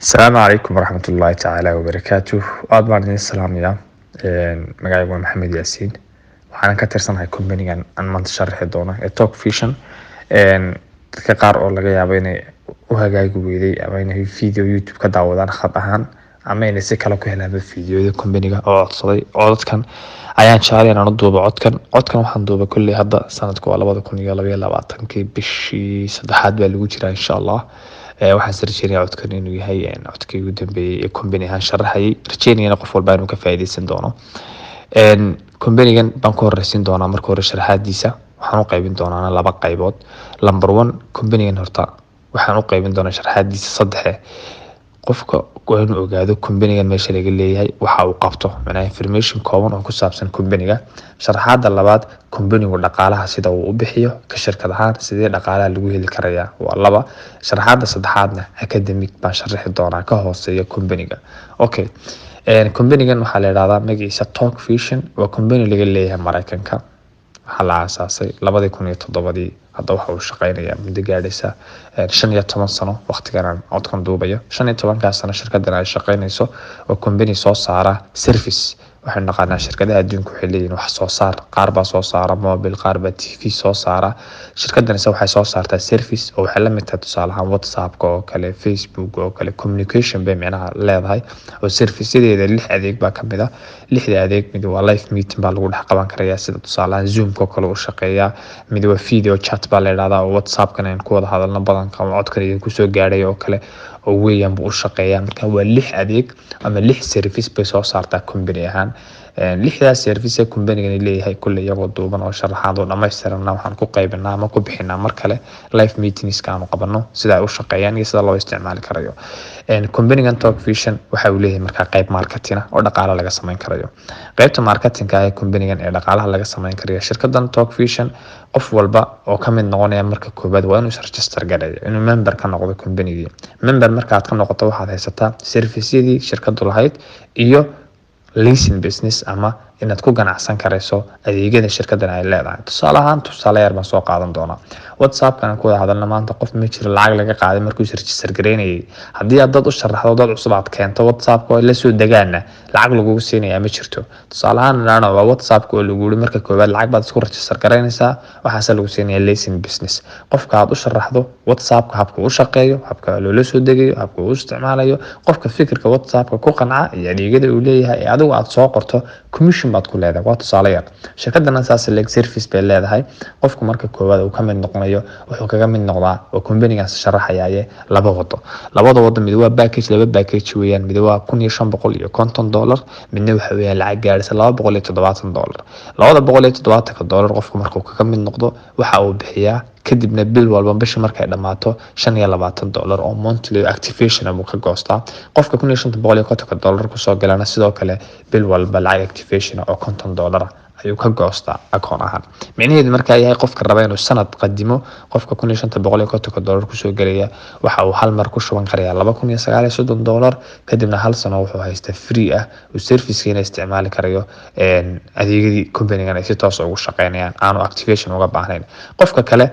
السلام عليكم ورحمة الله تعالى وبركاته. aad baan idin salaamayaa. Magacaygu waa Maxamed Yaasiin. Waxaan ka tirsanahay company-gan aan maanta sharxi doono ee Talk Vision. Dadka qaar oo laga yaabo inay u hagaagi weyday ama inay video YouTube ka daawadaan khad ahaan ama inay si kale ku helaan videoyada company-ga oo codsaday. Codadkan ayaan jeclay inaan u duubo codkan. Codkan waxaan duubay kulli hadda sanadku waa 2022 bishii saddexaad baa lagu jiraa insha Allah. waxaan rajeynaya codkan inuu yahay codkii ugu dambeeyay ee company ahaan sharaxayay rajeynayana qof walba inuu ka faa'iideysan doono. company-gan baan ku horeysin doonaa marka hore sharaxaadiisa. waxaan u qaybin doonaa laba qaybood. Number 1, company-gan horta waxaan u qaybin doonaa sharaxaadiisa saddex. qofka waa inuu ogaado company-gan meesha laga leeyahay waxa uu qabto, macnaha information kooban oo ku saabsan company-ga. sharaxaadda labaad, company-gu dhaqaalaha sida uu u bixiyo ka shirkad ahaan sidee dhaqaalaha lagu heli karayaa waa laba. sharaxaadda saddexaadna academic baan sharaxi doonaa ka hooseeya company-ga. Okay, company-gan waxaa la yiraahdaa magaciisa Talk Vision. waa company laga leeyahay Mareykanka. waxaa la aasaasay 2007. hadda waxa uu shaqeynayaa muddo gaadhaysa 15 sano waqtigan aan codkan duubayo. 15 sano shirkaddan ay shaqeynayso oo company soo saara service. waxaan naqaanaa shirkadaha adduunka waxay leeyihiin wax soo saar, qaar baa soo saara mobile, qaar baa TV soo saara. shirkaddan waxay soo saartaa service oo waxay la mid tahay tusaale ahaan WhatsApp oo kale, Facebook oo kale, communication bay macnaha leedahay. oo service-yadeeda 6 adeeg baa ka mid ah. 6 adeeg mid waa live meeting baa lagu dhex qaban karayaa sida tusaale ahaan Zoom oo kale u shaqeeyaa. mid waa video chat baa la yiraahdaa oo WhatsApp-kan aan ku wada hadalno badan ka codkan idinku soo gaadhay oo kale oo weeyaan buu u shaqeeyaa. marka waa 6 adeeg ama 6 service bay soo saartaa company ahaan. 6daas service ee company-gan leeyahay kulli iyagoo duuban oo sharaxaad oo dhameystiran waxaan ku qaybinaa ama ku bixinaa mar kale live meetings-ka aan qabano sida ay u shaqeeyaan iyo sida loo isticmaali karayo. company-gan Talk Vision waxa uu leeyahay marka qayb marketing oo dhaqaale laga sameyn karayo. qaybta marketing-ka ee company-gan ee dhaqaalaha laga sameyn karayo shirkaddan Talk Vision qof walba oo ka mid noqonaya marka koobaad waa inuu register gareeyo, inuu member ka noqdo company-ga. member markaad ka noqoto waxaad haysataa service-yadii shirkaddu lahayd iyo leasing business ama inaad ku ganacsan karayso adeegyada shirkaddan ay leedahay. tusaale ahaan tusaale yar baan soo qaadan doonaa. WhatsApp-kan ku wada hadalna maanta qof ma jiro lacag laga qaaday markuu register gareynayay. haddii aad dad u sharaxdo dad cusub aad keento WhatsApp-ka oo la soo degaana lacag lagugu siinayaa ma jirto. tusaale ahaan nana waa WhatsApp-ka oo lagu yiri marka koobaad lacag baad isku register gareynaysaa waxaase lagu siinayaa leasing business. qofka aad u sharaxdo WhatsApp-ka habka uu shaqeeyo, habka loo soo degayo, habka uu isticmaalayo, qofka fikirka WhatsApp-ka ku qanca iyo adeegyada uu leeyahay ee adigu aad soo qorto commission baad ku leedahay. waa tusaale yar. shirkaddan asaas leg service bay leedahay. qofku marka koowaad uu ka mid noqonayo wuxuu kaga mid noqdaa oo company-gaas sharaxayay laba wado. labada wado mid waa package, laba package weeyaan. mid waa $1550, midna waxa weeyaan lacag gaaraysa $270. $270 qofku markuu kaga mid noqdo waxa uu bixiyaa kadibna bil walba bisha markay dhamaato $25 oo monthly activation buu ka goostaa. qofka $1550 ku soo galana sidoo kale bil walba lacag activation oo $50 ayuu ka goostaa akoon ahaan. micnaheedu marka yahay qofka raba inuu sanad qadimo qofka $1550 ku soo galaya waxa uu hal mar ku shuban karayaa $2930 kadibna hal sano wuxuu haystaa free ah oo service-kiina isticmaali karayo adeegyadii company-gan ay si toos ugu shaqeynayaan aanu activation uga baahnayn. qofka kale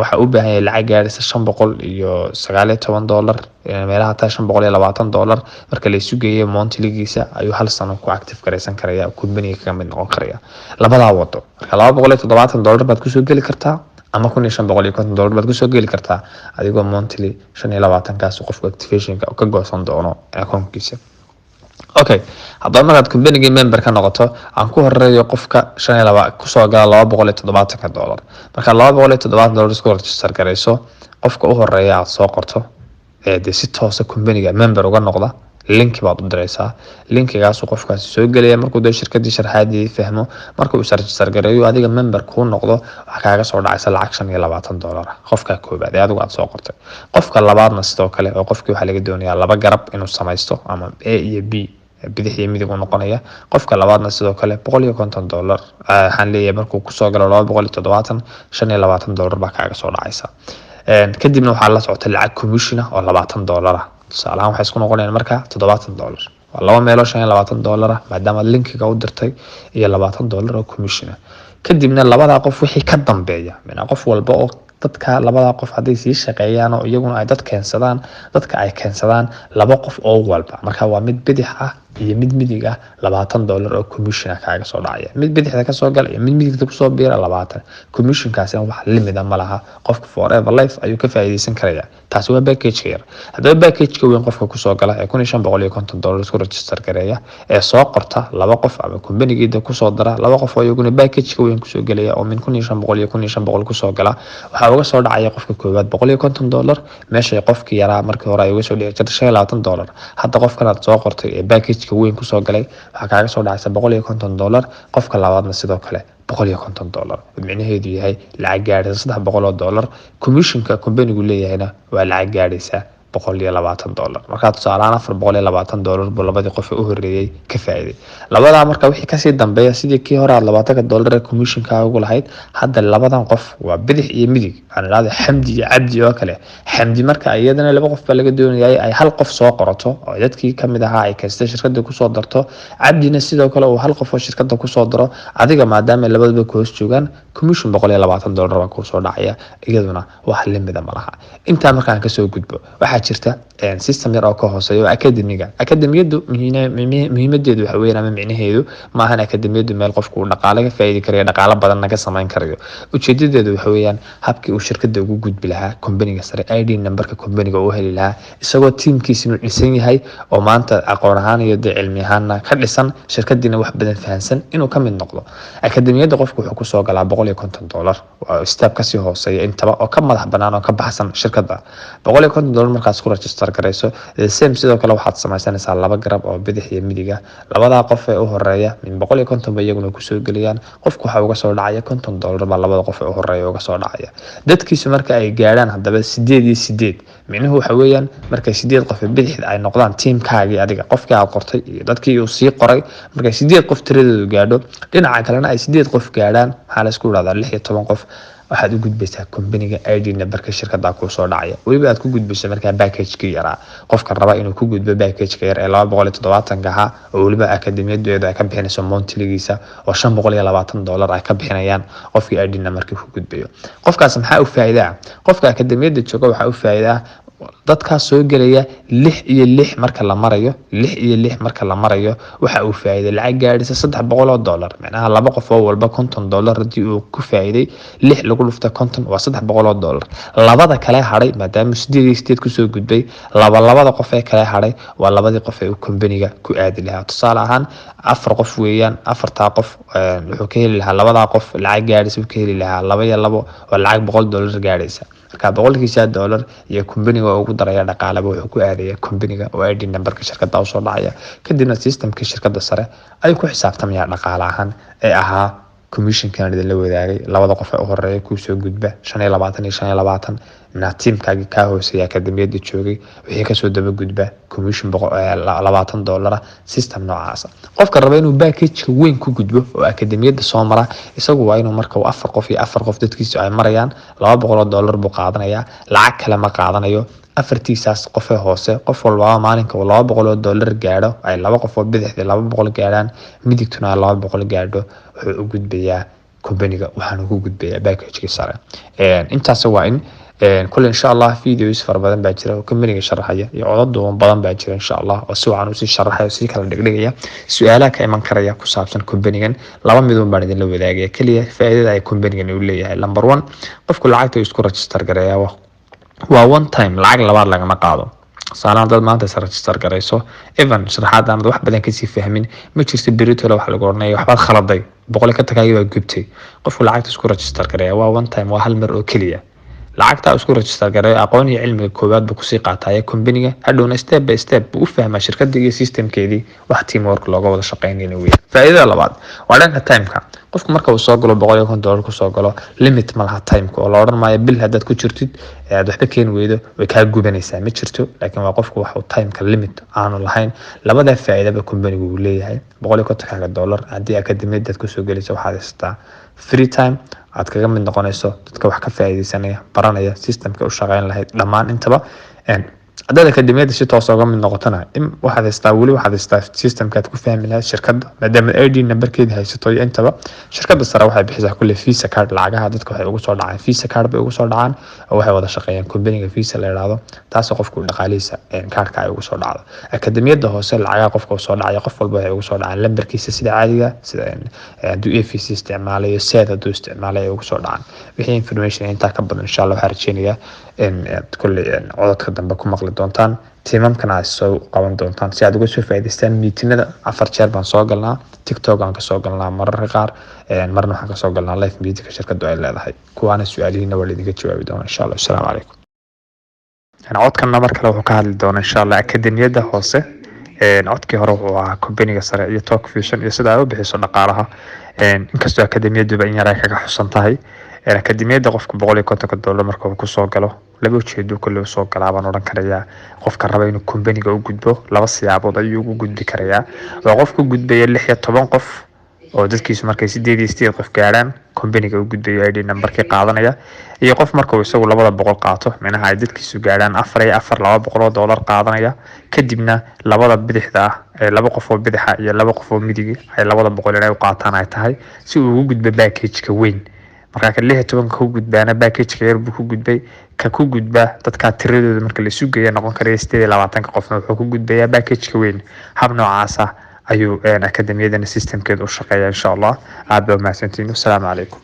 waxa uu baahan yahay lacag gaaraysa $519 meelaha taa $520 marka la isu geeyo monthly-giisa ayuu hal sano ku active gareysan karayaa company-ga kaga mid noqon karaya. labadaa wado marka $270 baad ku soo gali kartaa ama $1550 baad ku soo gali kartaa adigoo monthly 25kaas qofka activation-ka ka goosan doono akoonkiisa. okay, haddaba markaad company-ga member ka noqoto aan ku horeeyo qofka 25 ku soo gala $270. marka $270 isku register gareyso qofka u horeeya aad soo qorto si toos ah company-ga member uga noqda link baad u diraysaa. linkigaas qofkaas soo galaya markuu shirkadii sharaxaadii fahmo marka uu register gareeyo adiga member ku noqdo waxa kaaga soo dhacaysa lacag $25 qofka koobaad ee adigu aad soo qortay. qofka labaadna sidoo kale oo qofkii waxa laga doonayaa laba garab inuu samaysto ama A iyo B bidix iyo midig uu noqonaya. qofka labaadna sidoo kale $150 waxaan leeyahay markuu ku soo galo $270 $25 baa kaaga soo dhacaysa. kadibna waxa la socota lacag commission oo $20. tusaale ahaan waxay isku noqonayaan marka $70. waa laba meelo $25 maadaama linkiga u dirtay iyo $20 oo commission. kadibna labada qof wixii ka dambeeya qof walba oo dadka labada qof hadday sii shaqeeyaan oo iyaguna ay dadka ay keensadaan laba qof oo walba marka waa mid bidix ah iyo mid midig ah $20 oo commission kaaga soo dhacaya mid bidixda ka soo gal iyo mid midigta ku soo biira 20 commission kaasina wax limit ah malaha qofka forever life ayuu ka faa'iideysan karaya taasi waa package yar hadaba package ka weyn qofka ku soo gala ee $1550 isku register gareeya ee soo qorta laba qof ama company-geeda ku soo dara laba qof oo iyaguna package ka weyn ku soo galaya oo min $1500 ku soo gala waxa uga soo dhacaya qofka koowaad $150 meesha qofkii yaraa markii hore ay uga soo dhici jirtay $20 hadda qofkan aad soo qortay ee package ka weyn ku soo galay waxa kaaga soo dhacaysa $150 qofka labaadna sidoo kale $150 micnaheedu yahay lacag gaaraysa $300 commission-ka company-gu leeyahayna waa lacag gaaraysa $120 marka tusaalahan $420 buu labadii qof u horeeyay ka faa'iiday labada marka wixii ka sii dambeeya sidii kii hore $20 commission ka ugu lahayd hadda labadan qof waa bidix iyo midig aan ilaado Xamdi iyo Cabdi oo kale Xamdi marka iyadana laba qof baa laga doonayay ay hal qof soo qorato oo dadkii kamid ahaa ay kasta shirkadda ku soo darto Cabdina sidoo kale uu hal qof oo shirkadda ku soo daro adiga maadaama labadaba ku hoos joogan commission $120 baa ku soo dhacaya iyaduna wax limit ah malaha inta markaan ka soo gudbo waxa jirta system yar oo ka hooseeyo akademiyadu muhiimadeedu waxa weeyaan ama micnaheedu ma ahan akademiyadu meel qofku uu dhaqaale ka faa'iidi karayo dhaqaale badan naga samayn karayo ujeedadeedu waxa weeyaan habkii uu shirkadda ugu gudbi lahaa company-ga sare ID number-ka company-ga uu heli lahaa isagoo teamkiisa dhisan yahay oo maanta aqoon ahaan iyo cilmi ahaan ka dhisan shirkaddiina wax badan fahansan inuu ka mid noqdo akademiyada qofku wuxuu ku soo galaa $150 waa step ka sii hooseeya intaba oo ka madax banaan oo ka baxsan shirkadda $150 markaas ku register gareyso same sidoo kale waxaad samaysanaysaa laba garab oo bidix iyo midig ah labada qof ee u horeeya min $150 iyaguna ku soo galiyaan qofku waxa uga soo dhacaya $50 baa labada qof ee u horeeya uga soo dhacaya dadkiisu marka ay gaaraan hadaba 8 iyo 8 micnuhu waxa weeyaan marka 8 qof bidixda ay noqdaan teamkaagii adiga qofkii aad qortay iyo dadkii uu sii qoray marka 8 qof tiradoodu gaadho dhinaca kalena ay 8 qof gaaraan waxa la isku raadaa 16 qof waxaad u gudbaysaa company-ga ID number-ka shirkadda ku soo dhacaya waliba aad ku gudbaysaa marka package-ka yara qofka raba inuu ku gudbo package-ka yar ee $270 ah oo waliba akademiyadu ay ka bixinayso monthly-giisa oo $520 ay ka bixinayaan qofkii ID number-ka ku gudbayo qofkaas maxaa u faa'iidaa qofka akademiyada jooga waxa u faa'iidaa dadka soo galaya 6 iyo 6 marka la marayo 6 iyo 6 marka la marayo waxa uu faa'iiday lacag gaaraysa $300 macnaha laba qof oo walba $50 hadii uu ku faa'iiday 6 lagu dhufto 50 waa $300 labada kale haray maadaama 8 ku soo gudbay labada qof ee kale haray waa labadii qof ee company-ga ku aadi lahaa tusaale ahaan 4 qof weeyaan 4ta qof wuxuu ka heli lahaa labada qof lacag gaaraysa uu ka heli lahaa 2 iyo 2 waa lacag $100 gaaraysa marka $100 iyo company-ga ugu daraya dhaqaalaba wuxuu ku aadaya company-ga oo ID number-ka shirkadda u soo dhacaya kadibna system-ka shirkadda sare ay ku xisaabtamayaan dhaqaale ahaan ee ahaa commission-kan la wadaagay labada qof ee u horeeya ku soo gudba 25 na teamkaagi ka hooseeya akademiyada joogay wixii ka soo daba gudba commission $20 system noocaas qofka raba inuu package weyn ku gudbo oo akademiyada soo mara isagu waa inuu marka 4 qof dadkiisu ay marayaan $200 buu qaadanaya lacag kale ma qaadanayo afartiisaas qof ee hoose qof walba maalinka $200 gaadho ay laba qof oo bidixda 200 gaadhaan midigtuna 200 gaadho wuxuu u gudbayaa company-ga waxaan ugu gudbayaa package-ka sare intaas waa in كل إن شاء الله فيديو يسفر بدن باجرة وكملي شرحية يعرض وبدن باجرة إن شاء الله وسوى عنو سي شرحية وسي كلا دقيقة سؤالك أي من كريا كسابسن كومبينيجن لما بدون بعد اللي وذاقية كلية فائدة أي كومبينيجن يقول لي نمبر 1 قف كل عاقته يذكر ريجستر قرية وون تايم العقل لبعض لقى ما قاضو صار ضد ما أنت صار ريجستر قريسو إيفن شرحات أنا واحد بدن كيسي فهمين ما تشتري بريتو لو حلو قرنية وحبات خلط ضي بقول لك تكايو جبتي قف كل عاقته يذكر ريجستر قرية وون تايم وهل مرة كلية lacagta isku register garay aqoon iyo cilmiga koobaad buu ku sii qaatay company-ga hadhowna step by step buu u fahmaa shirkadda iyo systemkeedii wax team work looga wada shaqeynayna weey faa'iidada labaad waa dhanka time-ka qofku marka uu soo galo $150 ku soo galo limit ma laha time-ka oo la oran maayo bil haddaad ku jirtid aad waxba keen weydo way ka gubanaysaa ma jirto laakiin waa qofku waxa uu time-ka limit aanu lahayn labada faa'iidaba company-gu uu leeyahay $150 haddii akademiyada ku soo galayso waxaad haystaa free time aad kaga mid noqonayso dadka wax ka faa'iideysanaya baranaya systemka u shaqeyn lahayd dhamaan intaba haddaad akademiyada si toos uga mid noqotana in waxaad haystaa systemkaad ku fahmi lahayd shirkadda maadaama ID numberkeeda haysato iyo intaba shirkadda sare waxay bixisaa kulle visa card lacagaha dadka waxay ugu soo dhacaan visa card bay ugu soo dhacaan oo waxay wada shaqeeyaan company-ga visa la yiraahdo taasoo qofku dhaqaalihiisa kaarka ay ugu soo dhacdo akademiyada hoose lacagaha qofka soo dhacaya qof walba waxay ugu soo dhacaan lambarkiisa sida caadiga sida hadduu EFC isticmaalayo SED hadduu isticmaalayo ugu soo dhacaan wixii information intaa ka badan insha Allah waxaan rajeynayaa in kulle codadka dambe ku maqli doontaan tiimamkana ay soo qaban doontaan si aad uga soo faa'iidaystaan meetingada 4 jeer baan soo galnaa TikTok aan ka soo galnaa mararka qaar marna waxaan ka soo galnaa live meeting shirkaddu ay leedahay kuwaana su'aalihiina waa idinka jawaabi doonaa insha Allah assalaamu calaykum codkan mar kale wuxuu ka hadli doonaa insha Allah akademiyada hoose codkii hore wuxuu ahaa company-ga sare iyo Talk Vision iyo sida ay u bixiso dhaqaalaha inkastoo akademiyaduba in yar ay kaga xusan tahay akademiyada qofka $150 marka uu ku soo galo laba ujeedo kale soo galaabaan oran karaya qofka raba inuu company-ga u gudbo laba siyaabood ayuu ugu gudbi karaya waa qofku gudbaya 16 qof oo dadkiisu markay 8 qof gaaraan company-ga u gudbayo ID number-kii qaadanaya iyo qof marka uu isagu 200 qaato meelaha ay dadkiisu gaaraan $200 qaadanaya kadibna labada bidixda ah laba qof oo bidixa iyo laba qof oo midig ay 200 inay u qaataan ay tahay si uu ugu gudbo package-ka weyn marka ka 16 ku gudbaana package-ka yar buu ku gudbay ka ku gudba dadka tiradooda marka la isu geeyo noqon kara 28 qofna wuxuu ku gudbayaa package-ka weyn hab noocaas ah ayuu akademiyada systemkeedu u shaqeeyaa insha Allah aad baa mahadsantiin assalamu calaykum